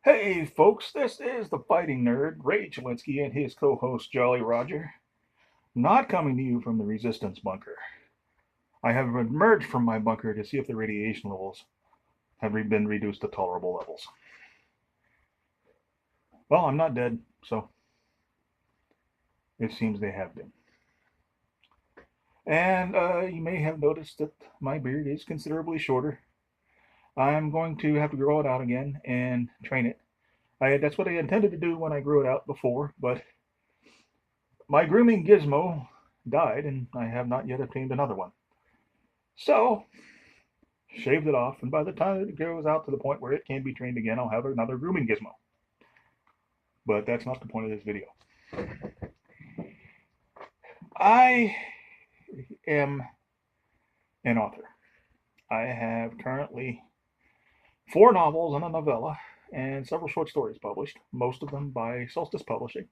Hey folks, this is the fighting nerd, Ray Chelinsky, and his co-host Jolly Roger, not coming to you from the resistance bunker. I have emerged from my bunker to see if the radiation levels have been reduced to tolerable levels. Well, I'm not dead, so it seems they have been. And you may have noticed that my beard is considerably shorter. I'm going to have to grow it out again and train it. That's what I intended to do when I grew it out before, but my grooming gizmo died, and I have not yet obtained another one. So, shaved it off, and by the time it grows out to the point where it can be trained again, I'll have another grooming gizmo. But that's not the point of this video. I am an author. I have currently 4 novels and a novella, and several short stories published, most of them by Solstice Publishing.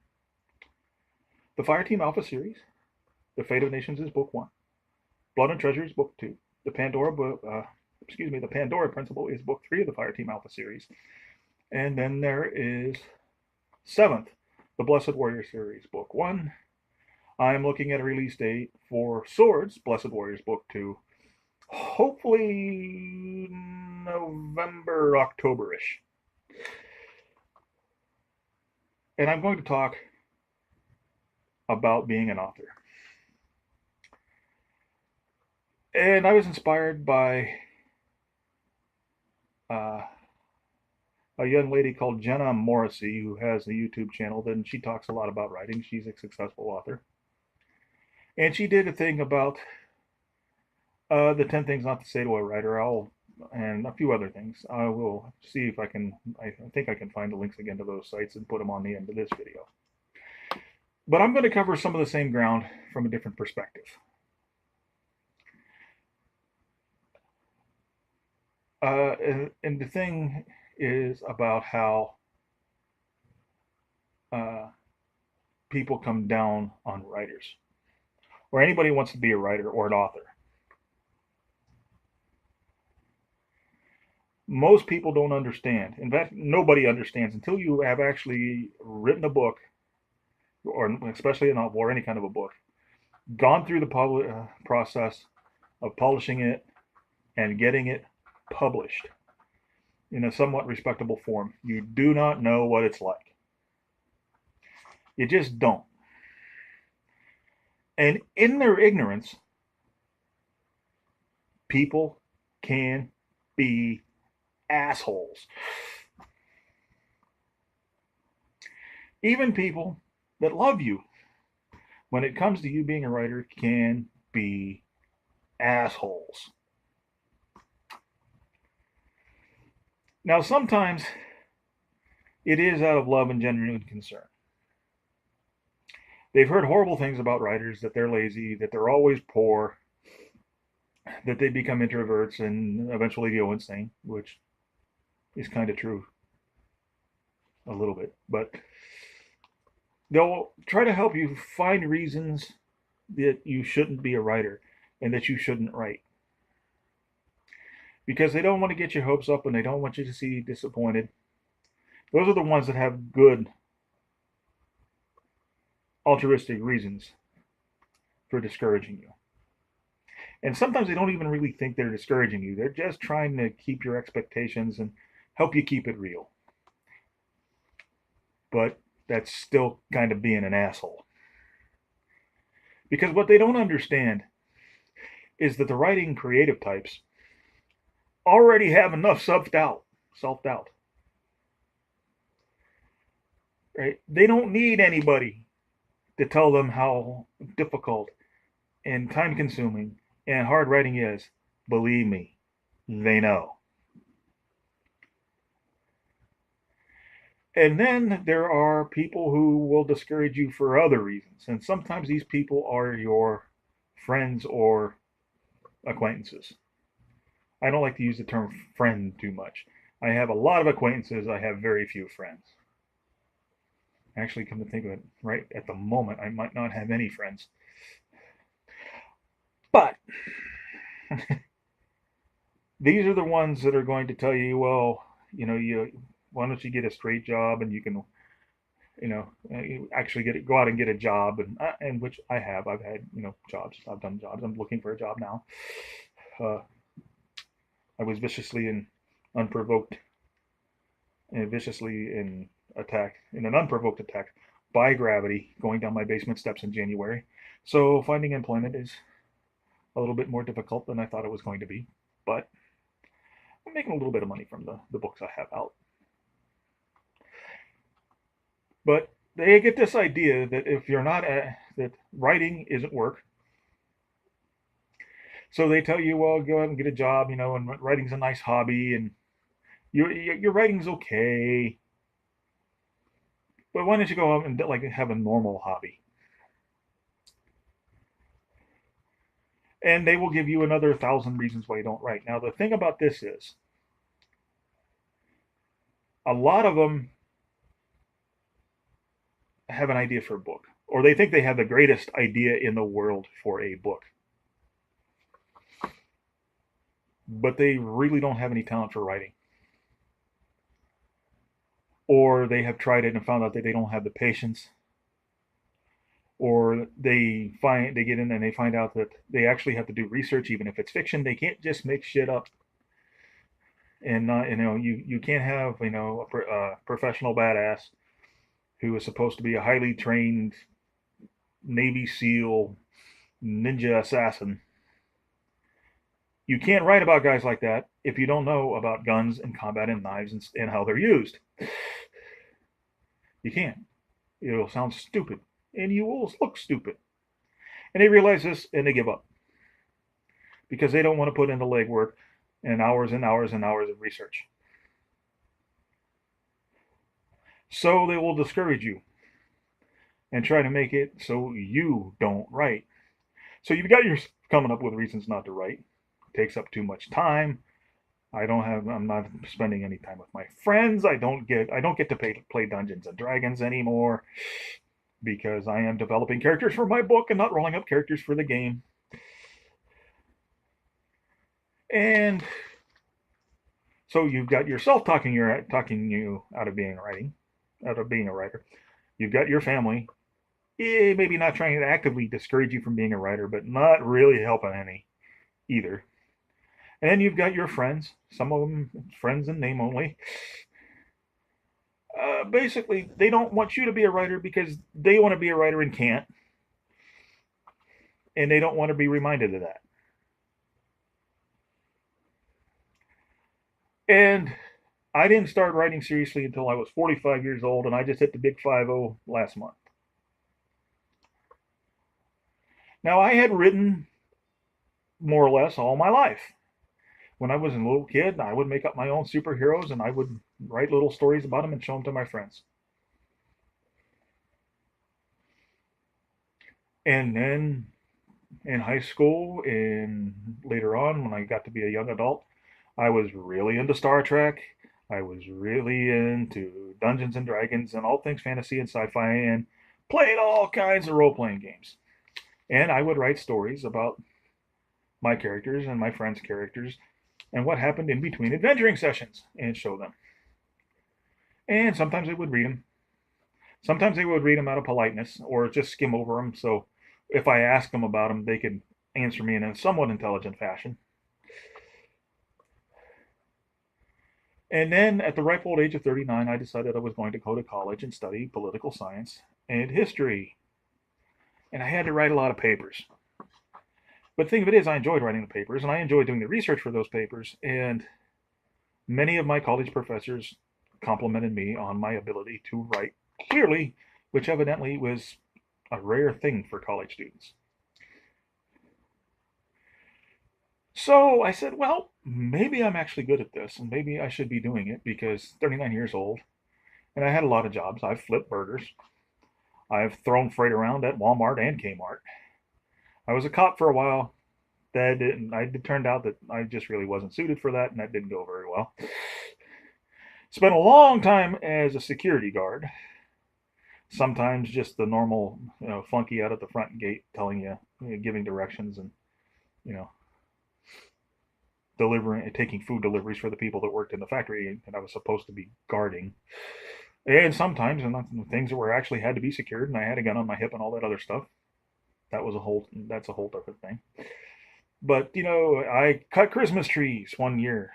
The Fire Team Alpha series, The Fate of Nations is Book 1, Blood and Treasure is Book 2, the Pandora Principle is Book 3 of the Fire Team Alpha series, and then there is 7th, the Blessed Warrior series, Book 1. I am looking at a release date for Swords, Blessed Warriors Book 2, hopefully November, October-ish. And I'm going to talk about being an author. And I was inspired by a young lady called Jenna Morrissey, who has a YouTube channel, and she talks a lot about writing. She's a successful author. And she did a thing about the 10 things not to say to a writer, and a few other things. I will see if I think I can find the links again to those sites and put them on the end of this video. But I'm going to cover some of the same ground from a different perspective. And the thing is about how people come down on writers, or anybody who wants to be a writer or an author. Most people don't understand. In fact, nobody understands until you have actually written a book, or especially a novel or any kind of a book, gone through the process of polishing it and getting it published in a somewhat respectable form. You do not know what it's like. You just don't. And in their ignorance, people can be assholes. Even people that love you, when it comes to you being a writer, can be assholes. Now, sometimes it is out of love and genuine concern. They've heard horrible things about writers, that they're lazy, that they're always poor, that they become introverts and eventually go insane, which is kind of true a little bit. But they'll try to help you find reasons that you shouldn't be a writer and that you shouldn't write. Because they don't want to get your hopes up and they don't want you to see you disappointed. Those are the ones that have good altruistic reasons for discouraging you. And sometimes they don't even really think they're discouraging you. They're just trying to keep your expectations and help you keep it real. But that's still kind of being an asshole. Because what they don't understand is that the writing creative types already have enough self-doubt. Right? They don't need anybody to tell them how difficult and time-consuming and hard writing is. Believe me, they know. And then there are people who will discourage you for other reasons. And sometimes these people are your friends or acquaintances. I don't like to use the term friend too much. I have a lot of acquaintances. I have very few friends. Actually, come to think of it, right at the moment, I might not have any friends. But these are the ones that are going to tell you, well, why don't you get a straight job and you can, you actually go out and get a job, and which I have. I've had, jobs. I've done jobs. I'm looking for a job now. Uh, I was unprovoked, viciously in an unprovoked attack by gravity going down my basement steps in January. So finding employment is a little bit more difficult than I thought it was going to be, but I'm making a little bit of money from the books I have out. But they get this idea that if you're not that writing isn't work. So they tell you, well, go out and get a job, and writing's a nice hobby, and your writing's okay. But why don't you go out and like have a normal hobby? And they will give you another 1,000 reasons why you don't write. Now the thing about this is, a lot of them have an idea for a book, or they think they have the greatest idea in the world for a book, but they really don't have any talent for writing. Or they have tried it and found out that they don't have the patience, or they get in and they find out that they actually have to do research, even if it's fiction. They can't just make shit up. And you can't have a professional badass who is supposed to be a highly trained Navy SEAL ninja assassin. You can't write about guys like that if you don't know about guns and combat and knives and how they're used. You can't. It'll sound stupid, and you will look stupid. And they realize this, and they give up because they don't want to put in the legwork and hours and hours and hours of research. So they will discourage you and try to make it so you don't write. So you've got your coming up with reasons not to write. It takes up too much time. I'm not spending any time with my friends. I don't get to play Dungeons and Dragons anymore because I am developing characters for my book and not rolling up characters for the game. And so you've got yourself talking you out of being a writer. You've got your family, maybe not trying to actively discourage you from being a writer, but not really helping any either. And then you've got your friends, some of them friends in name only. Basically, they don't want you to be a writer because they want to be a writer and can't. And they don't want to be reminded of that. And I didn't start writing seriously until I was 45 years old, and I just hit the big 50 last month. Now, I had written more or less all my life. When I was a little kid, I would make up my own superheroes and I would write little stories about them and show them to my friends. And then in high school and later on, when I got to be a young adult, I was really into Star Trek. I was really into Dungeons and Dragons and all things fantasy and sci-fi, and played all kinds of role-playing games. And I would write stories about my characters and my friends' characters and what happened in between adventuring sessions and show them. And sometimes they would read them. Sometimes they would read them out of politeness or just skim over them. So if I asked them about them, they could answer me in a somewhat intelligent fashion. And then at the ripe old age of 39, I decided I was going to go to college and study political science and history. And I had to write a lot of papers. But the thing of it is, I enjoyed writing the papers, and I enjoyed doing the research for those papers. And many of my college professors complimented me on my ability to write clearly, which evidently was a rare thing for college students. So I said, well, maybe I'm actually good at this, and maybe I should be doing it because 39 years old, and I had a lot of jobs. I've flipped burgers. I've thrown freight around at Walmart and Kmart. I was a cop for a while. It turned out that I just really wasn't suited for that, and that didn't go very well. Spent a long time as a security guard. Sometimes just the normal, flunky out at the front gate telling you, giving directions and, you know, delivering, taking food deliveries for the people that worked in the factory, and I was supposed to be guarding. And sometimes, and things that were actually had to be secured, and I had a gun on my hip and all that other stuff. That's a whole different thing. But I cut Christmas trees one year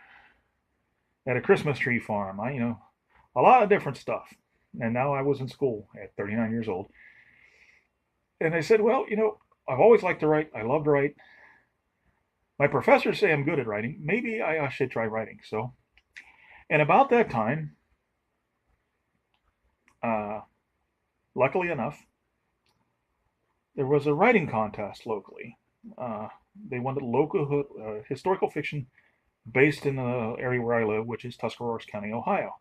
at a Christmas tree farm. A lot of different stuff. And now I was in school at 39 years old, and I said, well, I've always liked to write. I love to write. My professors say I'm good at writing. Maybe I should try writing. So, and about that time, uh, luckily enough, there was a writing contest locally. Uh, they wanted local historical fiction based in the area where I live, which is Tuscarawas County, Ohio.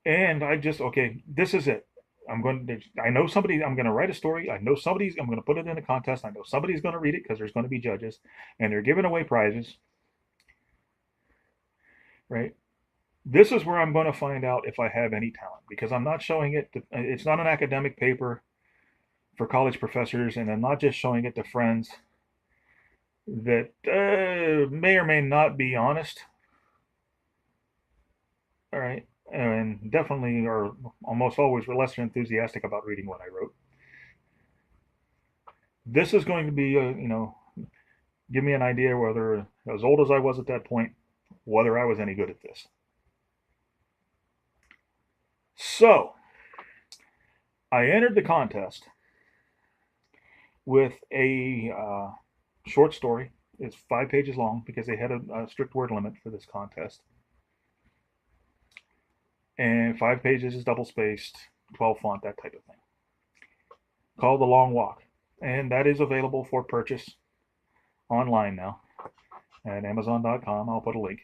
And I just, okay, this is it. I know somebody, I'm going to write a story. I'm going to put it in a contest. I know somebody's going to read it because there's going to be judges and they're giving away prizes, right? This is where I'm going to find out if I have any talent because I'm not showing it. It's not an academic paper for college professors, and I'm not just showing it to friends that may or may not be honest. All right. And definitely or almost always were less enthusiastic about reading what I wrote. This is going to be, give me an idea whether, as old as I was at that point, whether I was any good at this. So, I entered the contest with a short story. It's 5 pages long because they had a strict word limit for this contest. And 5 pages is double spaced, 12 font, that type of thing. Called The Long Walk. And that is available for purchase online now at Amazon.com. I'll put a link.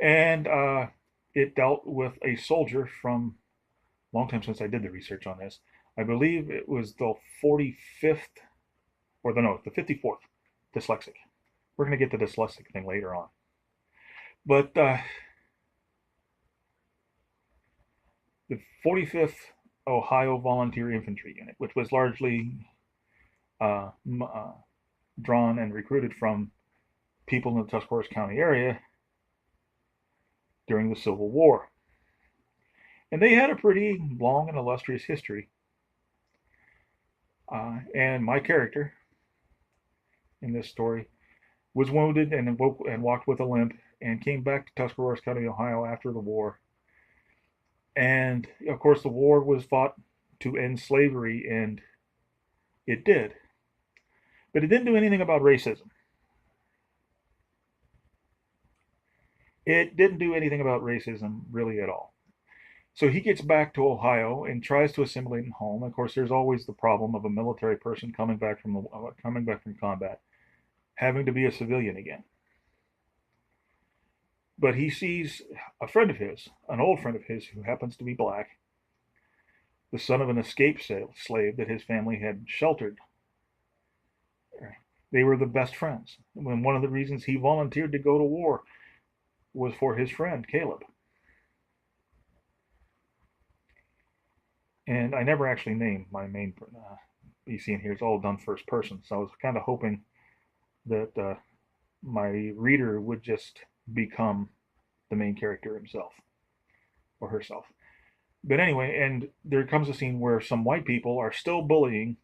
And it dealt with a soldier from a long time since I did the research on this. I believe it was the 45th, or the 54th dyslexic. We're going to get the dyslexic thing later on. But the 45th Ohio Volunteer Infantry Unit, which was largely drawn and recruited from people in the Tuscarawas County area during the Civil War. And they had a pretty long and illustrious history. And my character in this story was wounded and walked with a limp and came back to Tuscarawas County, Ohio after the war. And of course, the war was fought to end slavery, and it did. But it didn't do anything about racism. It didn't do anything about racism really at all. So he gets back to Ohio and tries to assimilate in home. Of course, there's always the problem of a military person coming back from combat, having to be a civilian again. But he sees a friend of his, an old friend of his who happens to be black, the son of an escaped slave that his family had sheltered. They were the best friends. And one of the reasons he volunteered to go to war was for his friend, Caleb. And I never actually named my main BC in here. It's all done first person. So I was kind of hoping that my reader would just become the main character himself or herself. But anyway, and there comes a scene where some white people are still bullying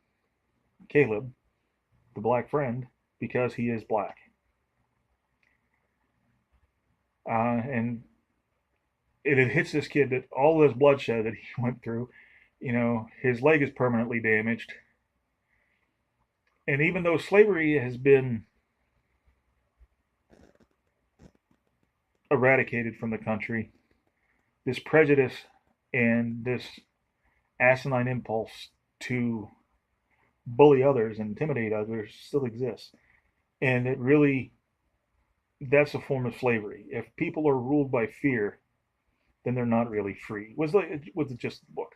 Caleb, the black friend, because he is black. And it hits this kid that all this bloodshed that he went through, his leg is permanently damaged. And even though slavery has been eradicated from the country, this prejudice and this asinine impulse to bully others and intimidate others still exists. And it really, that's a form of slavery. If people are ruled by fear, then they're not really free. Was just the book.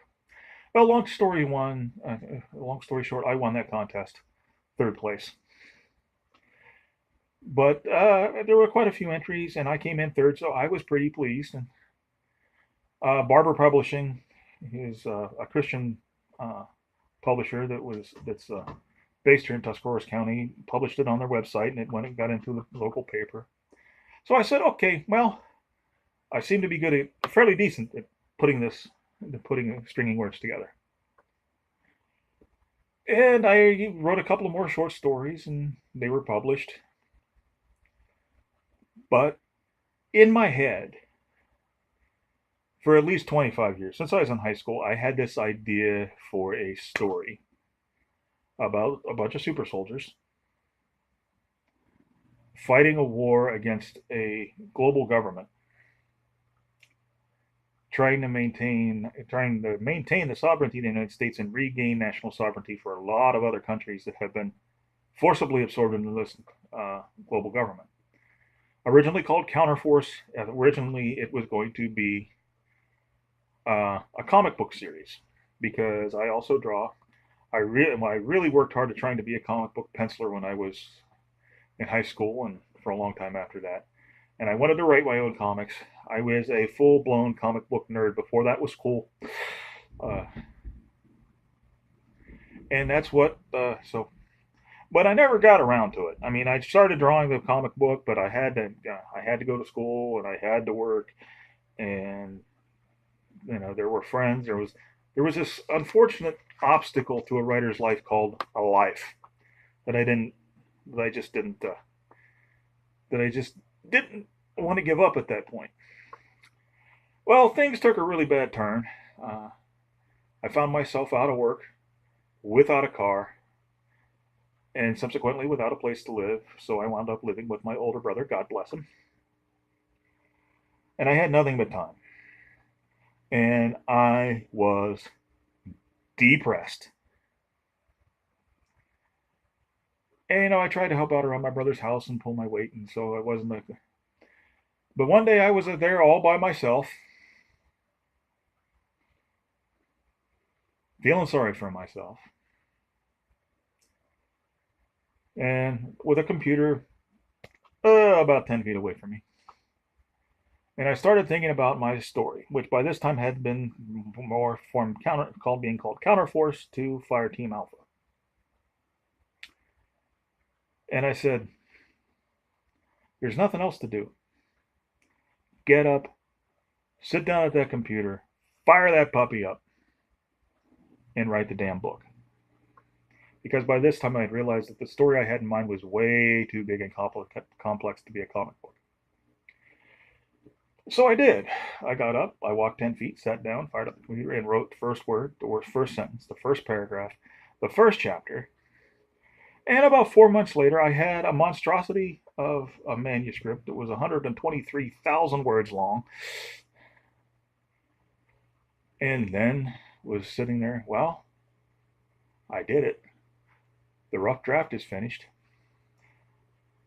Well, long story short, I won that contest, 3rd place. But there were quite a few entries, and I came in 3rd, so I was pretty pleased. And Barber Publishing is a Christian publisher that's based here in Tuscarawas County, published it on their website, and it went and got into the local paper. So I said, okay, well, I seem to be good at, fairly decent at stringing words together. And I wrote a couple of more short stories, and they were published. But in my head, for at least 25 years, since I was in high school, I had this idea for a story about a bunch of super soldiers fighting a war against a global government, trying to maintain the sovereignty of the United States and regain national sovereignty for a lot of other countries that have been forcibly absorbed into this global government. Originally called Counterforce, originally it was going to be a comic book series because I also draw. I really worked hard at trying to be a comic book penciler when I was in high school and for a long time after that. And I wanted to write my own comics. I was a full blown comic book nerd before that was cool. Uh, and that's what, but I never got around to it. I mean, I started drawing the comic book, but I had to go to school and I had to work, and there were friends. There was this unfortunate obstacle to a writer's life called a life that I didn't, that I just didn't, that I just didn't want to give up at that point. Well, things took a really bad turn. Uh, I found myself out of work, without a car, and subsequently without a place to live. So I wound up living with my older brother, God bless him. And I had nothing but time. And I was depressed. And I tried to help out around my brother's house and pull my weight, and so I wasn't like. But one day I was there all by myself, feeling sorry for myself, and with a computer about 10 feet away from me. And I started thinking about my story, which by this time had been more being called Counterforce to Fire Team Alpha. And I said, there's nothing else to do. Get up, sit down at that computer, fire that puppy up, and write the damn book. Because by this time I had realized that the story I had in mind was way too big and complex to be a comic book. So I did. I got up, I walked 10 feet, sat down, fired up the computer, and wrote the first word, the first sentence, the first paragraph, the first chapter. And about 4 months later, I had a monstrosity of a manuscript that was 123,000 words long. And then was sitting there, well, I did it. The rough draft is finished.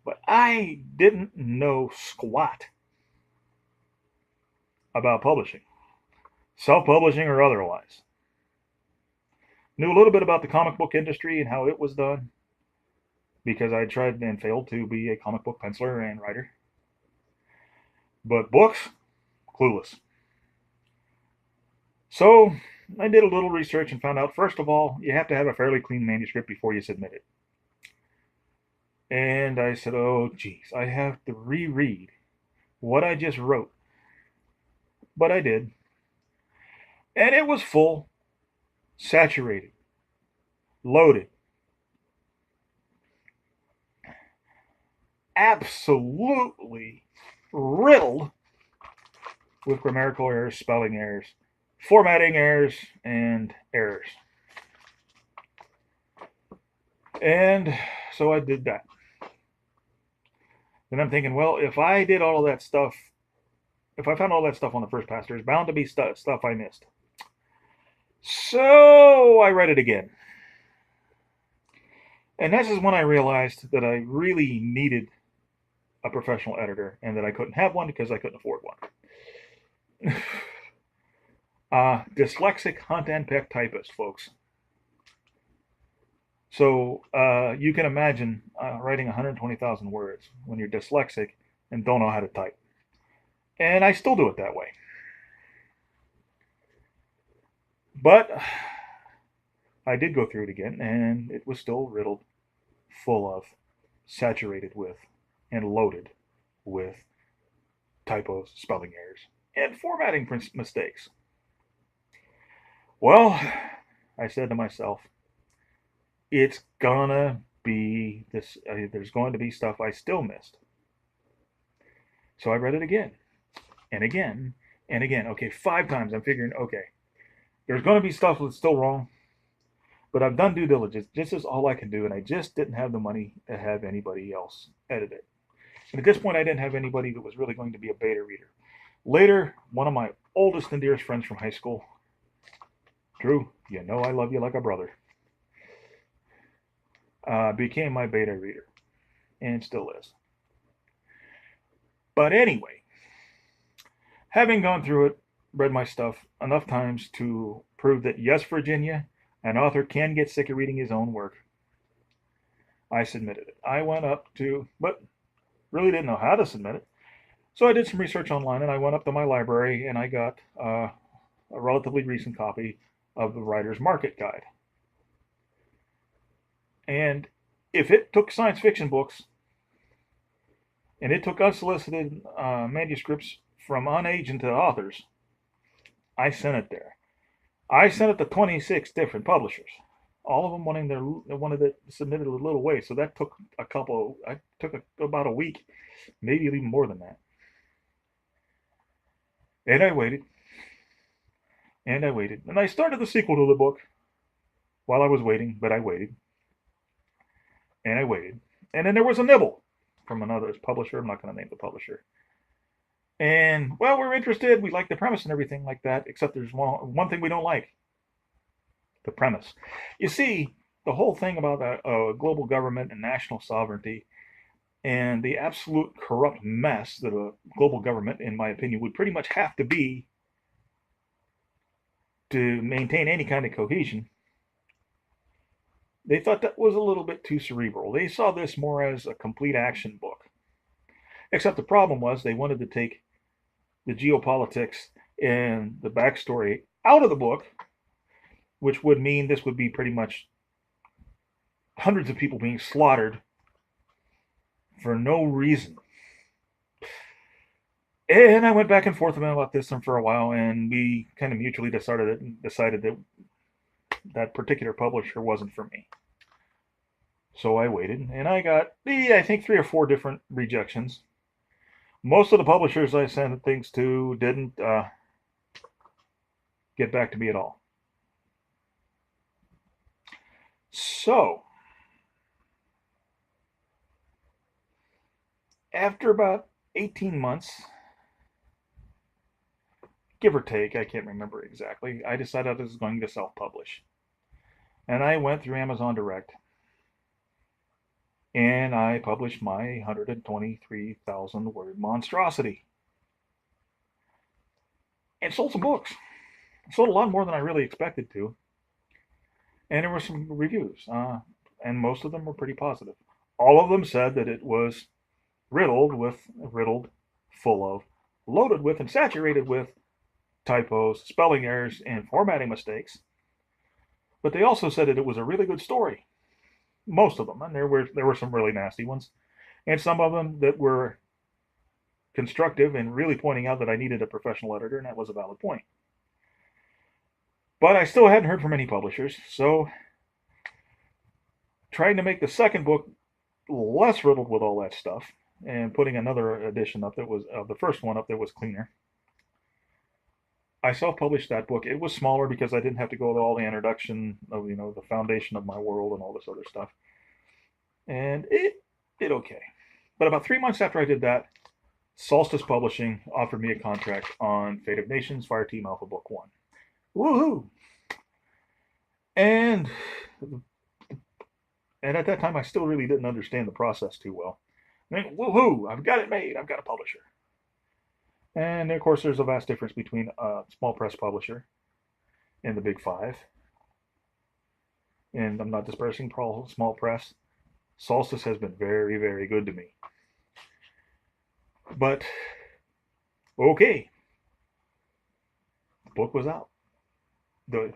But I didn't know squat about publishing, self-publishing or otherwise. Knew a little bit about the comic book industry and how it was done because I tried and failed to be a comic book penciler and writer. But books, clueless. So I did a little research and found out, first of all, you have to have a fairly clean manuscript before you submit it. And I said, oh, geez, I have to reread what I just wrote. But I did. And it was full, saturated, loaded, absolutely riddled with grammatical errors, spelling errors, formatting errors, and errors. And so I did that. Then I'm thinking, well, if I did all of that stuff, if I found all that stuff on the first pass, there's bound to be stuff I missed. So I read it again. And this is when I realized that I really needed a professional editor and that I couldn't have one because I couldn't afford one. Dyslexic hunt and peck typist, folks. So you can imagine writing 120,000 words when you're dyslexic and don't know how to type. And I still do it that way. But I did go through it again, and it was still riddled full of, saturated with, and loaded with typos, spelling errors, and formatting mistakes. Well, I said to myself, it's gonna be this. There's going to be stuff I still missed. So I read it again and again and again. Okay, 5 times. I'm figuring, okay, there's going to be stuff that's still wrong, but I've done due diligence. This is all I can do, and I just didn't have the money to have anybody else edit it. And at this point, I didn't have anybody that was really going to be a beta reader. Later, one of my oldest and dearest friends from high school, Drew, you know I love you like a brother, became my beta reader, and still is. But anyway, having gone through it, read my stuff enough times to prove that yes, Virginia, an author can get sick of reading his own work, I submitted it. I went up to, but really didn't know how to submit it. So I did some research online and I went up to my library and I got a relatively recent copy of the Writer's Market Guide. And if it took science fiction books and it took unsolicited manuscripts from unagented authors, I sent it there. I sent it to 26 different publishers, all of them wanted it submitted a little way. So that took I took about a week, maybe even more than that. And I waited, and I waited, and I started the sequel to the book while I was waiting, but I waited, and I waited, and then there was a nibble from another publisher. I'm not going to name the publisher. And well, we're interested. We like the premise and everything like that, except there's one thing we don't like: the premise. You see, the whole thing about global government and national sovereignty and the absolute corrupt mess that a global government, in my opinion, would pretty much have to be to maintain any kind of cohesion. They thought that was a little bit too cerebral. They saw this more as a complete action book. Except the problem was they wanted to take the geopolitics and the backstory out of the book, which would mean this would be pretty much hundreds of people being slaughtered for no reason. And I went back and forth about this one for a while, and we kind of mutually decided that that particular publisher wasn't for me. So I waited, and I got, I think, 3 or 4 different rejections. Most of the publishers I sent things to didn't get back to me at all. So, after about 18 months, give or take, I can't remember exactly, I decided I was going to self-publish. And I went through Amazon Direct and I published my 123,000 word monstrosity and sold some books. Sold a lot more than I really expected to. And there were some reviews, and most of them were pretty positive. All of them said that it was riddled, full of, loaded with, and saturated with typos, spelling errors, and formatting mistakes. But they also said that it was a really good story. Most of them, and there were some really nasty ones, and some of them that were constructive and really pointing out that I needed a professional editor, and that was a valid point. But I still hadn't heard from any publishers, so trying to make the second book less riddled with all that stuff and putting another edition up that was the first one up that was cleaner. I self-published that book. It was smaller because I didn't have to go to all the introduction of the foundation of my world and all this other stuff, and it did okay. But about 3 months after I did that, Solstice Publishing offered me a contract on Fate of Nations, Fire Team Alpha Book 1. Woohoo! And at that time, I still really didn't understand the process too well. I mean, woohoo! I've got it made. I've got a publisher. And of course, there's a vast difference between a small press publisher and the big five. And I'm not disparaging small press. Solstice has been very, very good to me. But okay, the book was out. The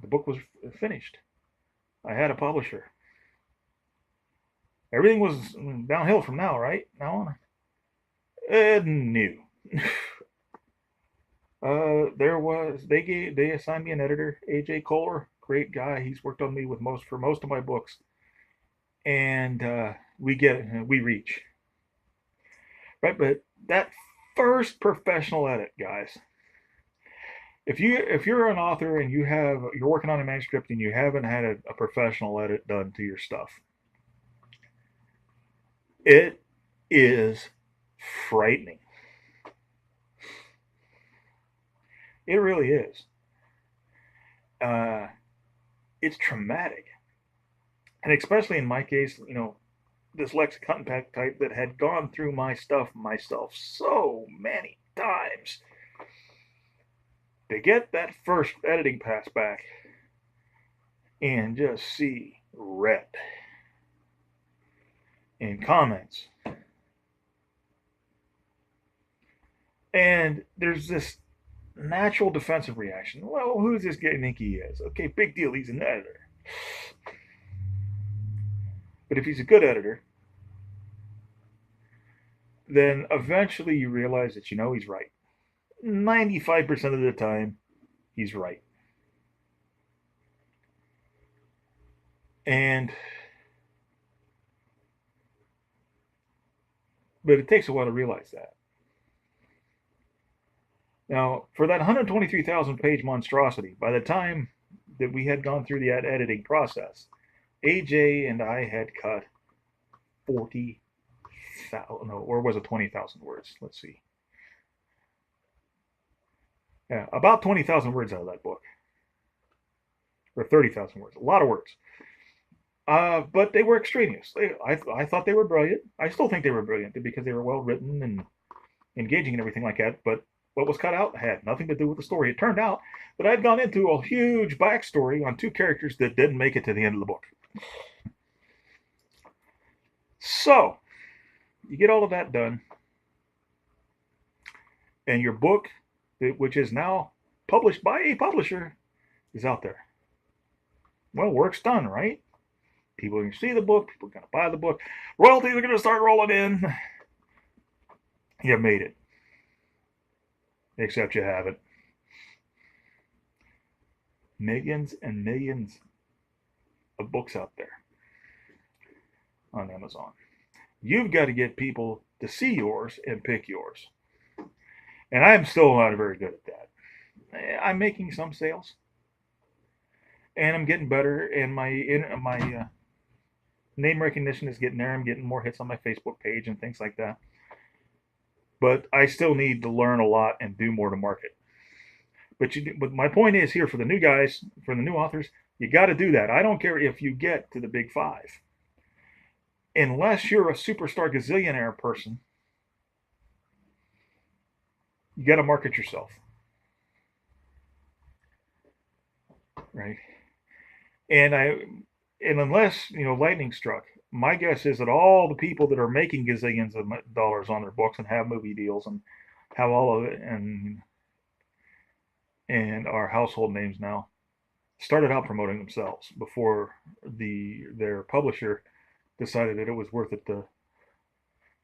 book was finished. I had a publisher. Everything was downhill from now, right? Now on. No. They assigned me an editor, AJ Kohler, great guy. He's worked on me with most of my books, and we reach right. But that first professional edit, guys. If you're an author and you're working on a manuscript and you haven't had a professional edit done to your stuff, it is frightening. It really is. Uh, it's traumatic, and especially in my case, dyslexic hunting pack type that had gone through my stuff myself so many times. To get that first editing pass back and just see red in comments. And there's this natural defensive reaction. Well, who's this guy think he is? Okay, big deal, he's an editor. But if he's a good editor, then eventually you realize that he's right. 95% of the time, he's right. And but it takes a while to realize that. Now, for that 123,000 page monstrosity, by the time that we had gone through the editing process, AJ and I had cut 40,000, no, or was it 20,000 words? Let's see. Yeah, about 20,000 words out of that book, or 30,000 words. A lot of words. But they were extraneous. I thought they were brilliant. I still think they were brilliant because they were well written and engaging and everything like that. But what was cut out had nothing to do with the story. It turned out that I'd gone into a huge backstory on two characters that didn't make it to the end of the book. So, you get all of that done, and your book, which is now published by a publisher, is out there. Well, work's done, right? People are going to see the book. People are going to buy the book. Royalties are going to start rolling in. You made it. Except you haven't. Millions and millions of books out there on Amazon. You've got to get people to see yours and pick yours. And I'm still not very good at that. I'm making some sales, and I'm getting better. And my name recognition is getting there. I'm getting more hits on my Facebook page and things like that. But I still need to learn a lot and do more to market. But my point is here for the new guys, for the new authors, you got to do that. I don't care if you get to the big five. Unless you're a superstar gazillionaire person, you got to market yourself. Right? And unless, lightning struck, my guess is that all the people that are making gazillions of dollars on their books and have movie deals and have all of it and are household names now started out promoting themselves before their publisher decided that it was worth it to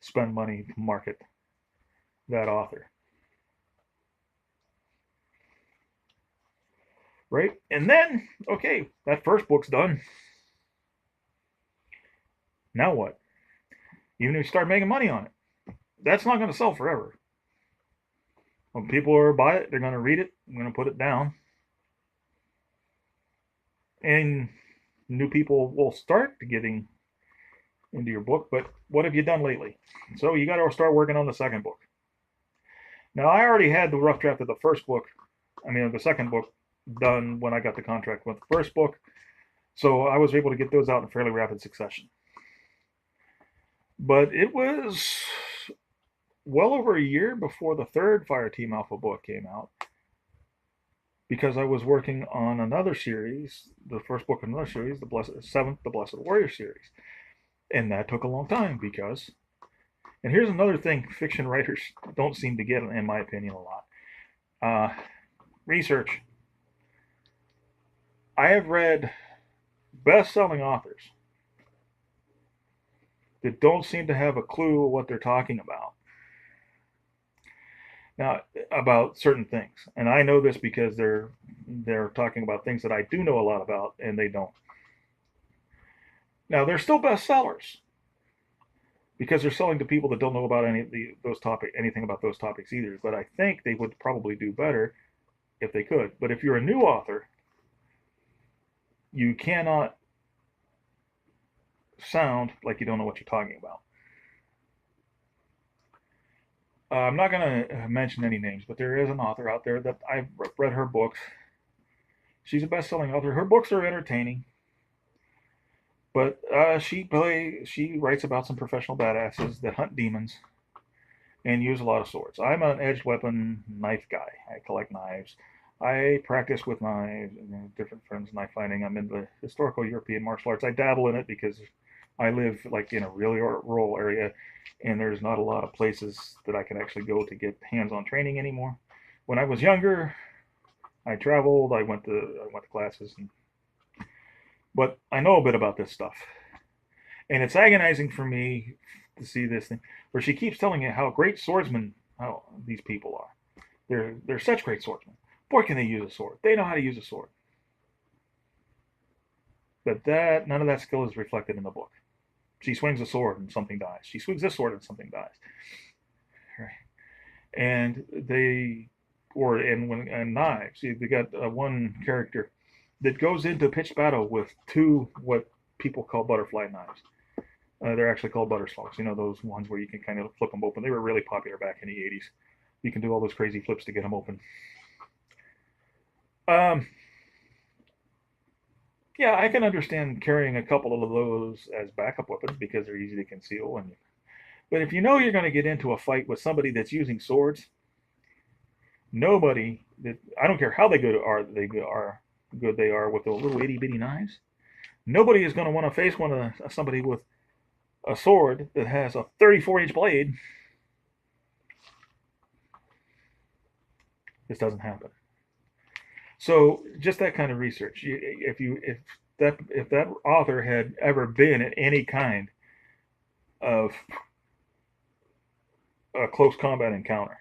spend money to market that author. Right? And then, okay, that first book's done. Now what? Even if you start making money on it, that's not going to sell forever. When people are buy it, they're going to read it, I'm going to put it down. And new people will start getting into your book, but what have you done lately? So you got to start working on the second book. Now, I already had the rough draft of the second book done when I got the contract with the first book, so I was able to get those out in fairly rapid succession. But it was well over a year before the third Fire Team Alpha book came out, because I was working on another series, the first book in another series, the Blessed Warrior series. And that took a long time because, and here's another thing fiction writers don't seem to get, in my opinion, a lot. Research. I have read best-selling authors that don't seem to have a clue what they're talking about. Now, about certain things, and I know this because they're talking about things that I do know a lot about, and they don't. Now, they're still bestsellers because they're selling to people that don't know about anything about those topics either. But I think they would probably do better if they could. But if you're a new author, you cannot sound like you don't know what you're talking about. I'm not going to mention any names, but there is an author out there that I've read her books. She's a best-selling author. Her books are entertaining, but she writes about some professional badasses that hunt demons and use a lot of swords. I'm an edged weapon knife guy. I collect knives. I practice with knives and different friends knife fighting. I'm in the historical European martial arts. I dabble in it because I live like in a really rural area, and there's not a lot of places that I can actually go to get hands-on training anymore. When I was younger, I traveled. I went to classes, but I know a bit about this stuff, and it's agonizing for me to see this thing where she keeps telling you how great swordsmen how these people are. They're such great swordsmen. Boy, can they use a sword? They know how to use a sword. But that none of that skill is reflected in the book. She swings a sword and something dies. She swings this sword and something dies. Right. And and knives. See, they got one character that goes into pitched battle with two what people call butterfly knives. They're actually called butter slugs. You know, those ones where you can kind of flip them open. They were really popular back in the 80s. You can do all those crazy flips to get them open. Um, yeah, I can understand carrying a couple of those as backup weapons because they're easy to conceal. But if you know you're going to get into a fight with somebody that's using swords, nobody that I don't care how good they are with those little itty bitty knives. Nobody is going to want to face somebody with a sword that has a 34-inch blade. This doesn't happen. So just that kind of research. If that author had ever been in any kind of a close combat encounter,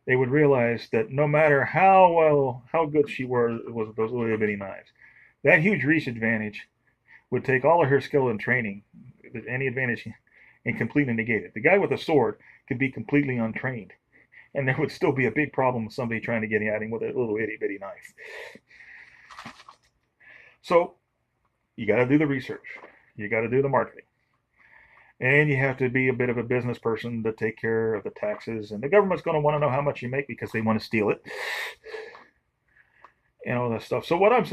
they would realize that no matter how good she was with those little bitty knives, that huge reach advantage would take all of her skill and training, any advantage, and completely negate it. The guy with a sword could be completely untrained, and there would still be a big problem with somebody trying to get at him with a little itty bitty knife. So you got to do the research, you got to do the marketing, and you have to be a bit of a business person to take care of the taxes. And the government's going to want to know how much you make because they want to steal it and all that stuff. So but I'm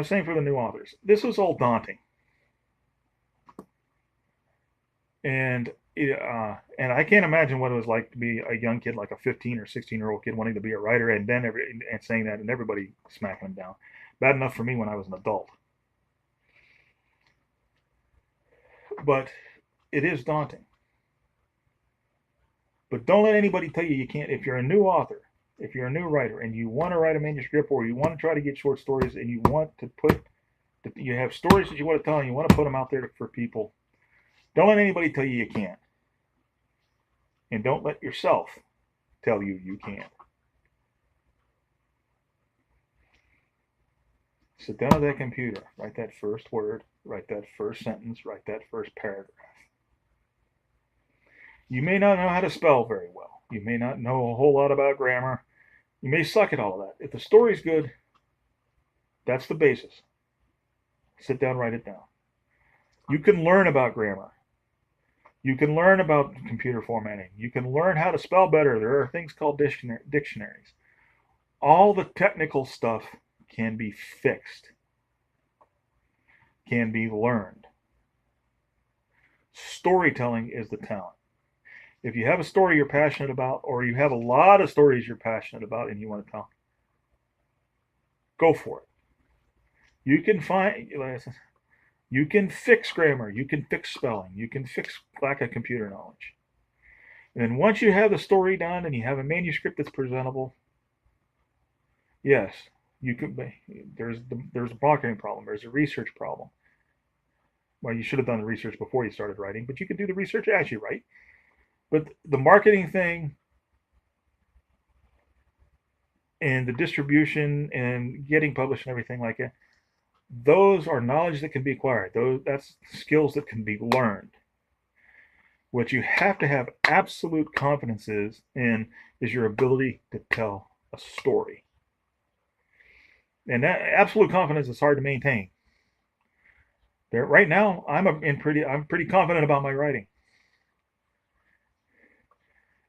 saying for the new authors, this was all daunting, and and I can't imagine what it was like to be a young kid, like a 15 or 16-year-old kid wanting to be a writer, and then and saying that, and everybody smacking him down. Bad enough for me when I was an adult, but it is daunting. But don't let anybody tell you can't. If you're a new author, if you're a new writer, and you want to write a manuscript, or you want to try to get short stories, and you want to you have stories that you want to tell, and you want to put them out there for people, don't let anybody tell you can't. And don't let yourself tell you can't. Sit down at that computer, write that first word, write that first sentence, write that first paragraph. You may not know how to spell very well. You may not know a whole lot about grammar. You may suck at all of that. If the story's good, that's the basis. Sit down, write it down. You can learn about grammar. You can learn about computer formatting. You can learn how to spell better. There are things called dictionaries. All the technical stuff can be fixed, can be learned. Storytelling is the talent. If you have a story you're passionate about, or you have a lot of stories you're passionate about and you want to tell, go for it. You can you can fix grammar, you can fix spelling, you can fix lack of computer knowledge. And then once you have the story done and you have a manuscript that's presentable, yes, You could there's a marketing problem. There's a research problem. Well, you should have done the research before you started writing, but you could do the research as you write. But the marketing thing and the distribution and getting published and everything like that, those are knowledge that can be acquired. That's skills that can be learned. What you have to have absolute confidence in is your ability to tell a story. And that absolute confidence is hard to maintain. Right now, I'm pretty confident about my writing,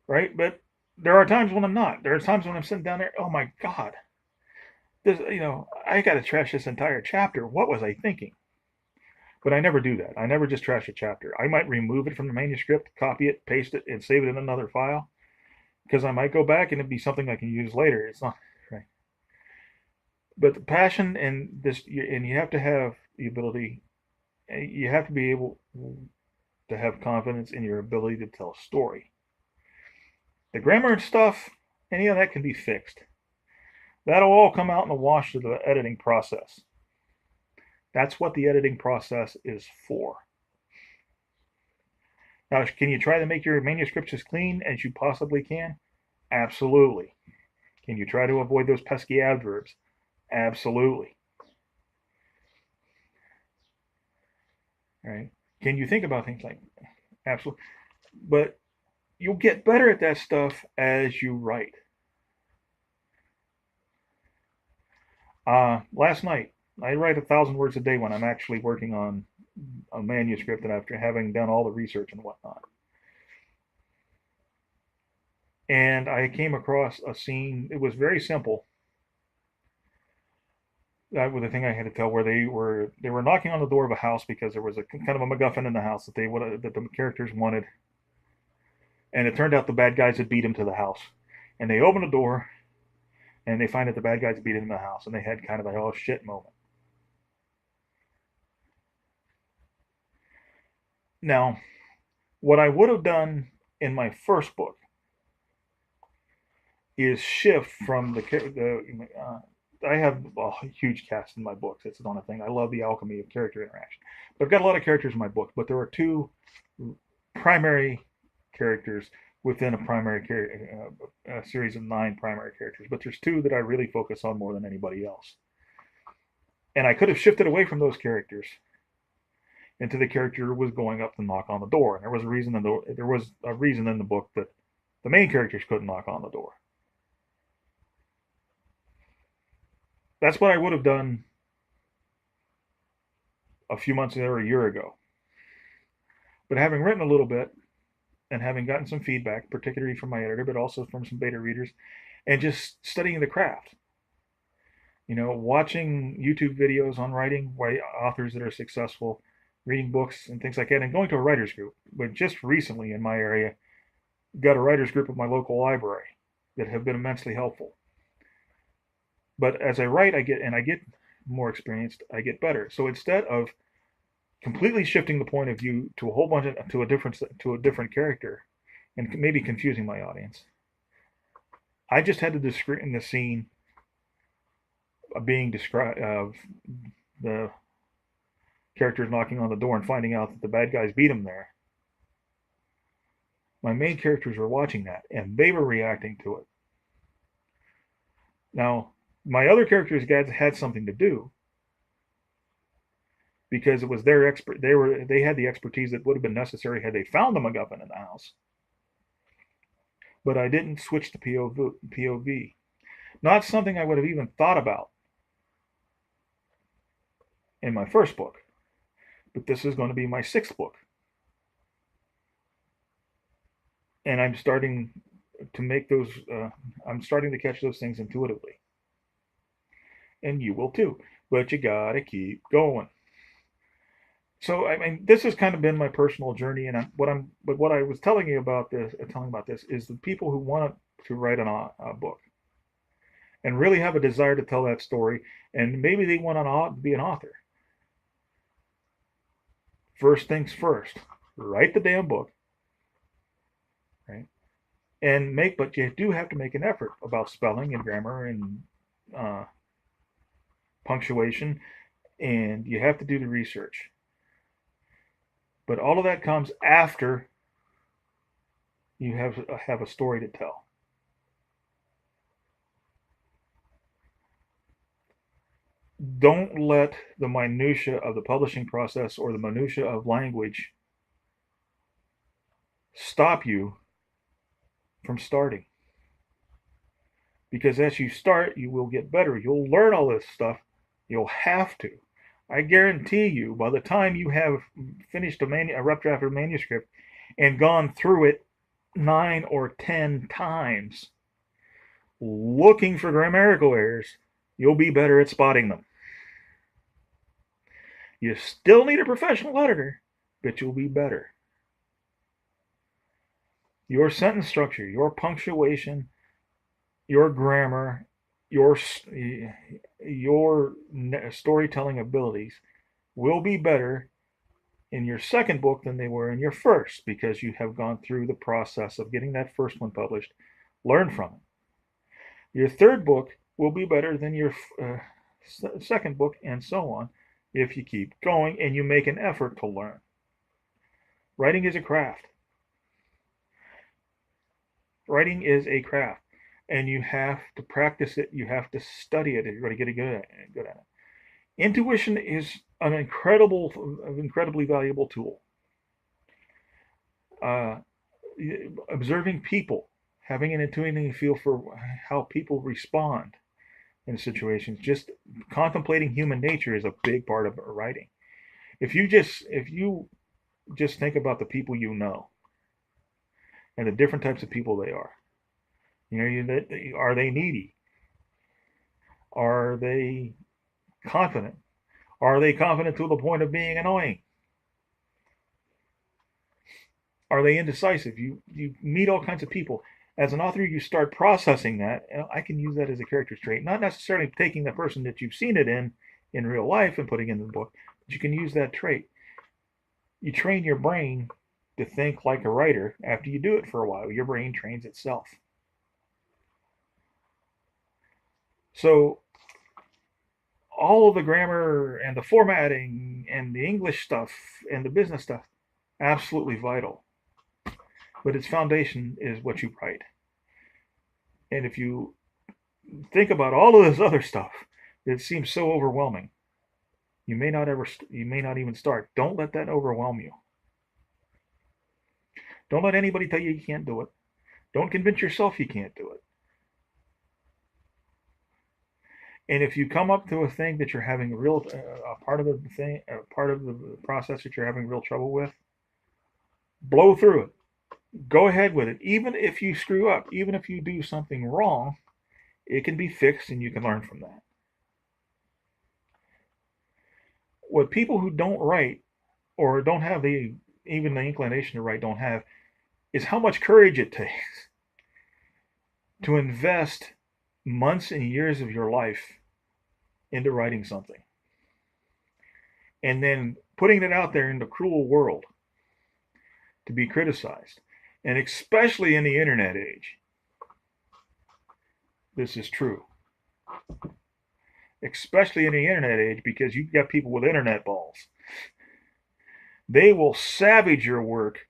right? But there are times when I'm not. There are times when I'm sitting down there, oh my God, I got to trash this entire chapter. What was I thinking? But I never do that. I never just trash a chapter. I might remove it from the manuscript, copy it, paste it, and save it in another file because I might go back and it'd be something I can use later. It's not right. But the passion and you have to have the ability. You have to be able to have confidence in your ability to tell a story. The grammar and stuff, any of that can be fixed. That'll all come out in the wash through the editing process. That's what the editing process is for. Now, can you try to make your manuscripts as clean as you possibly can? Absolutely. Can you try to avoid those pesky adverbs? Absolutely. Right? Can you think about things like absolutely? But you'll get better at that stuff as you write. Last night, I write 1,000 words a day when I'm actually working on a manuscript and after having done all the research and whatnot. And I came across a scene. It was very simple. That was the thing I had to tell where they were knocking on the door of a house because there was a kind of a MacGuffin in the house that that the characters wanted, and it turned out the bad guys had beat him to the house. And they open the door, and they find that the bad guys beat him in the house, and they had kind of a oh shit moment. Now, what I would have done in my first book is shift from I have a huge cast in my books. It's another thing. I love the alchemy of character interaction. But I've got a lot of characters in my book, but there are two primary characters within a series of 9 primary characters. But there's 2 that I really focus on more than anybody else. And I could have shifted away from those characters into the character who was going up to knock on the door. And there was a reason in the book that the main characters couldn't knock on the door. That's what I would have done a few months or a year ago. But having written a little bit and having gotten some feedback, particularly from my editor, but also from some beta readers, and just studying the craft, watching YouTube videos on writing by authors that are successful, reading books and things like that, and going to a writer's group. But just recently in my area, got a writer's group at my local library that have been immensely helpful. But as I write, I get more experienced, I get better. So instead of completely shifting the point of view to a different character and maybe confusing my audience, I just had to describe in the scene being described of the characters knocking on the door and finding out that the bad guys beat them there. My main characters were watching that and they were reacting to it. Now, my other characters had something to do because it was their expert. They had the expertise that would have been necessary had they found the MacGuffin in the house. But I didn't switch to POV. Not something I would have even thought about in my first book. But this is going to be my 6th book. And I'm starting to make those, I'm starting to catch those things intuitively. And you will too. But you gotta keep going. So I mean, this has kind of been my personal journey, and what I was telling about this is the people who want to write a book and really have a desire to tell that story, and maybe they want to be an author. First things first, write the damn book, right? But you do have to make an effort about spelling and grammar and punctuation, and you have to do the research. But all of that comes after you have a story to tell. Don't let the minutia of the publishing process or the minutia of language stop you from starting. Because as you start, you will get better. You'll learn all this stuff. You'll have to. I guarantee you, by the time you have finished a rough draft of a manuscript and gone through it 9 or 10 times, looking for grammatical errors, you'll be better at spotting them. You still need a professional editor, but you'll be better. Your sentence structure, your punctuation, your grammar, your storytelling abilities will be better in your second book than they were in your first, because you have gone through the process of getting that first one published, learn from it. Your third book will be better than your second book, and so on, if you keep going and you make an effort to learn. Writing is a craft. Writing is a craft, and you have to practice it. You have to study it if you're going to get good at it. Intuition is an incredibly valuable tool. Observing people, having an intuitive feel for how people respond in situations, just contemplating human nature is a big part of writing. If you just think about the people you know and the different types of people they are, are they needy? Are they confident? Are they confident to the point of being annoying? Are they indecisive? You meet all kinds of people. As an author, you start processing that. And I can use that as a character trait, not necessarily taking the person that you've seen it in real life and putting it in the book, but you can use that trait. You train your brain to think like a writer. After you do it for a while, your brain trains itself. So all of the grammar and the formatting and the English stuff and the business stuff, absolutely vital. But its foundation is what you write. And if you think about all of this other stuff, it seems so overwhelming. You may not even start. Don't let that overwhelm you. Don't let anybody tell you can't do it. Don't convince yourself you can't do it. And if you come up to a thing that you're having a part of the process that you're having real trouble with, blow through it. Go ahead with it. Even if you screw up, even if you do something wrong, it can be fixed and you can learn from that. What people who don't write or don't have even the inclination to write don't have is how much courage it takes to invest months and years of your life into writing something and then putting it out there in the cruel world to be criticized. And especially in the internet age, this is true. Especially in the internet age, because you've got people with internet balls. They will savage your work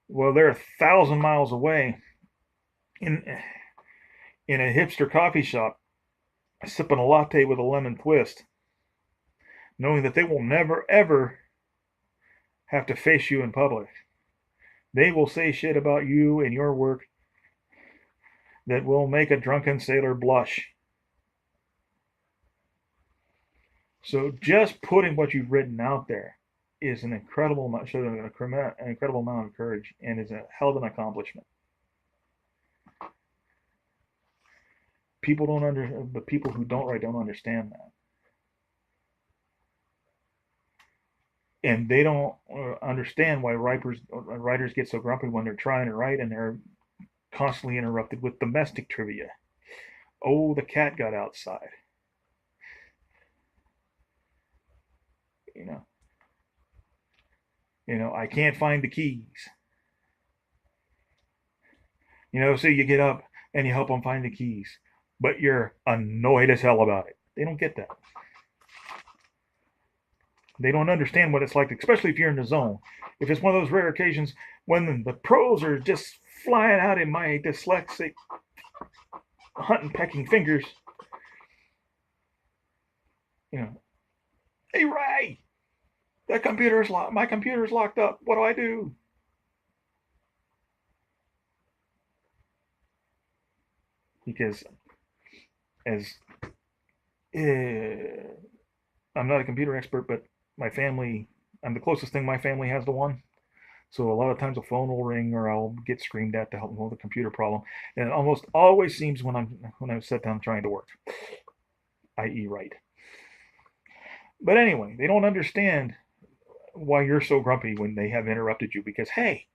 while they're 1,000 miles away in a hipster coffee shop, sipping a latte with a lemon twist, knowing that they will never ever have to face you in public. They will say shit about you and your work that will make a drunken sailor blush. So just putting what you've written out there is an incredible amount of courage, and is a hell of an accomplishment. The people who don't write don't understand that. And they don't understand why writers get so grumpy when they're trying to write and they're constantly interrupted with domestic trivia. Oh, the cat got outside. You know, I can't find the keys. So you get up and you help them find the keys, but you're annoyed as hell about it. They don't get that. They don't understand what it's like, especially if you're in the zone. If it's one of those rare occasions when the pros are just flying out in my dyslexic hunting pecking fingers, you know, hey Ray, that computer's locked. My computer's locked up. What do I do? Because as I'm not a computer expert, but my family, I'm the closest thing my family has to one. So a lot of times a phone will ring or I'll get screamed at to help me with a computer problem. And it almost always seems when I'm sat down trying to work, i.e. write. But anyway, they don't understand why you're so grumpy when they have interrupted you because hey,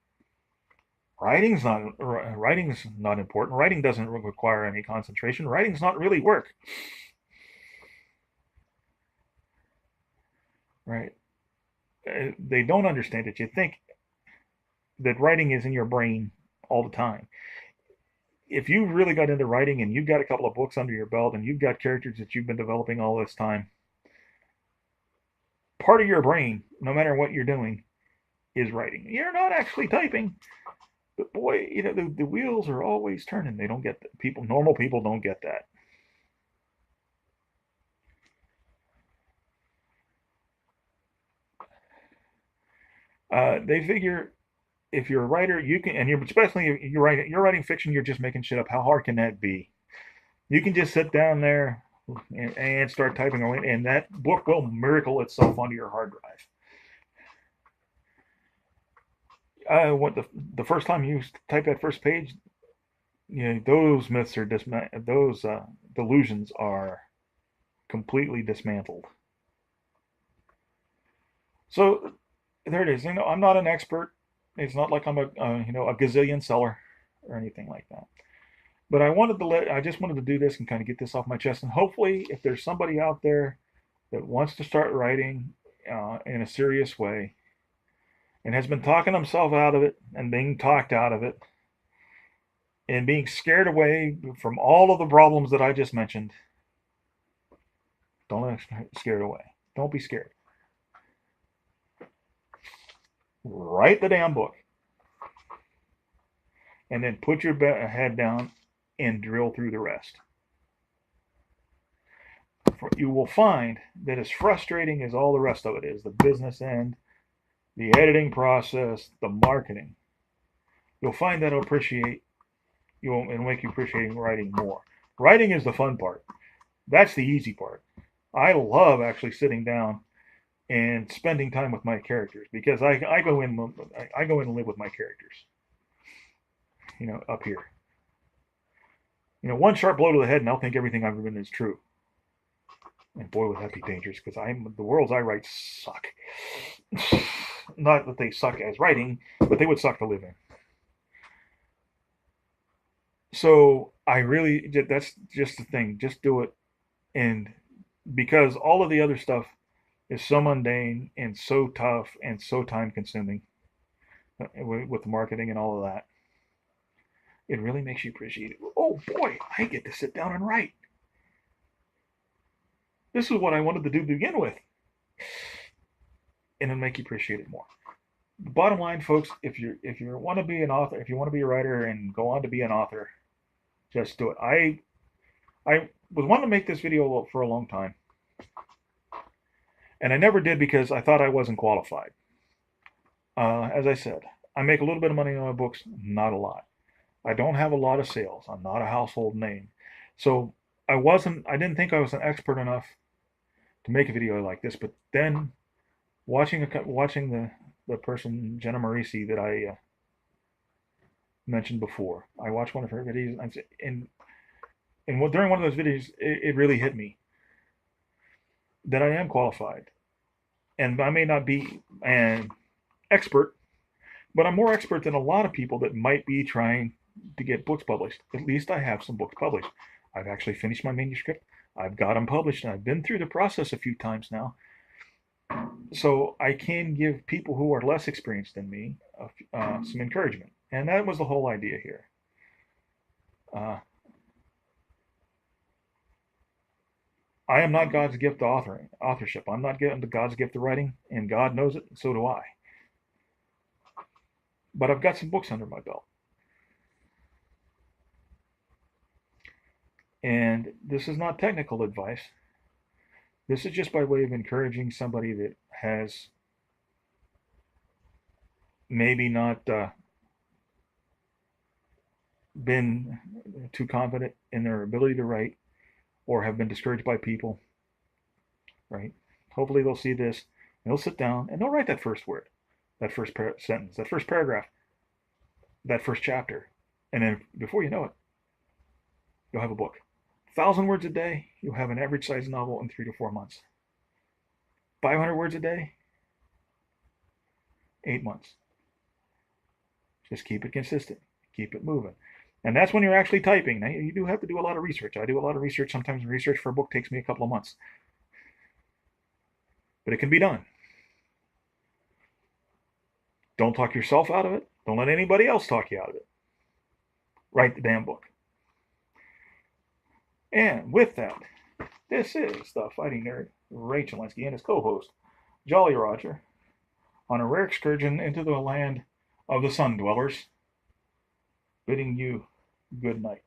writing's not important. Writing doesn't require any concentration. Writing's not really work, right? They don't understand it. You think that writing is in your brain all the time. If you really got into writing and you've got a couple of books under your belt and you've got characters that you've been developing all this time, part of your brain, no matter what you're doing, is writing. You're not actually typing, but boy, the wheels are always turning. They don't get that. Normal people don't get that. They figure if you're a writer, you can, and you're writing fiction. You're just making shit up. How hard can that be? You can just sit down there and start typing away, and that book will miracle itself onto your hard drive. What the first time you type that first page, those myths are those delusions are completely dismantled. So there it is. I'm not an expert. It's not like I'm a gazillion seller or anything like that. But I just wanted to do this and kind of get this off my chest. And hopefully, if there's somebody out there that wants to start writing in a serious way and has been talking himself out of it and being talked out of it and being scared away from all of the problems that I just mentioned, don't let scared away. Don't be scared. Write the damn book and then put your head down and drill through the rest. You will find that as frustrating as all the rest of it is, the business end, the editing process, the marketing, you'll find that it'll make you appreciate writing more. Writing is the fun part. That's the easy part. I love actually sitting down and spending time with my characters because I go in and live with my characters. Up here. One sharp blow to the head and I'll think everything I've written is true. And boy, would that be dangerous because the worlds I write suck. Not that they suck as writing, but they would suck to live in. So that's just the thing. Just do it. And because all of the other stuff is so mundane and so tough and so time consuming with the marketing and all of that, it really makes you appreciate it. Oh boy, I get to sit down and write. This is what I wanted to do to begin with. And it'll make you appreciate it more. Bottom line, folks, if you want to be an author, if you want to be a writer and go on to be an author, just do it. I was wanting to make this video for a long time, and I never did because I thought I wasn't qualified. As I said, I make a little bit of money on my books, not a lot. I don't have a lot of sales. I'm not a household name, so I didn't think I was an expert enough to make a video like this. But then watching the person Jenna Marisi that I mentioned before, I watched one of her videos, and during one of those videos, it really hit me that I am qualified, and I may not be an expert, but I'm more expert than a lot of people that might be trying to get books published. At least I have some books published. I've actually finished my manuscript. I've got them published, and I've been through the process a few times now. So I can give people who are less experienced than me some encouragement. And that was the whole idea here. I am not God's gift to authorship. I'm not given to God's gift of writing, and God knows it, and so do I. But I've got some books under my belt. And this is not technical advice. This is just by way of encouraging somebody that has maybe not been too confident in their ability to write or have been discouraged by people, right? Hopefully they'll see this and they'll sit down and they'll write that first word, that first sentence, that first paragraph, that first chapter. And then before you know it, you'll have a book. 1,000 words a day, you'll have an average size novel in 3 to 4 months. 500 words a day, 8 months. Just keep it consistent. Keep it moving. And that's when you're actually typing. Now, you do have to do a lot of research. I do a lot of research. Sometimes research for a book takes me a couple of months. But it can be done. Don't talk yourself out of it. Don't let anybody else talk you out of it. Write the damn book. And with that, this is the Fighting Nerd, Ray Chalinsky, and his co-host, Jolly Roger, on a rare excursion into the land of the Sun Dwellers, bidding you good night.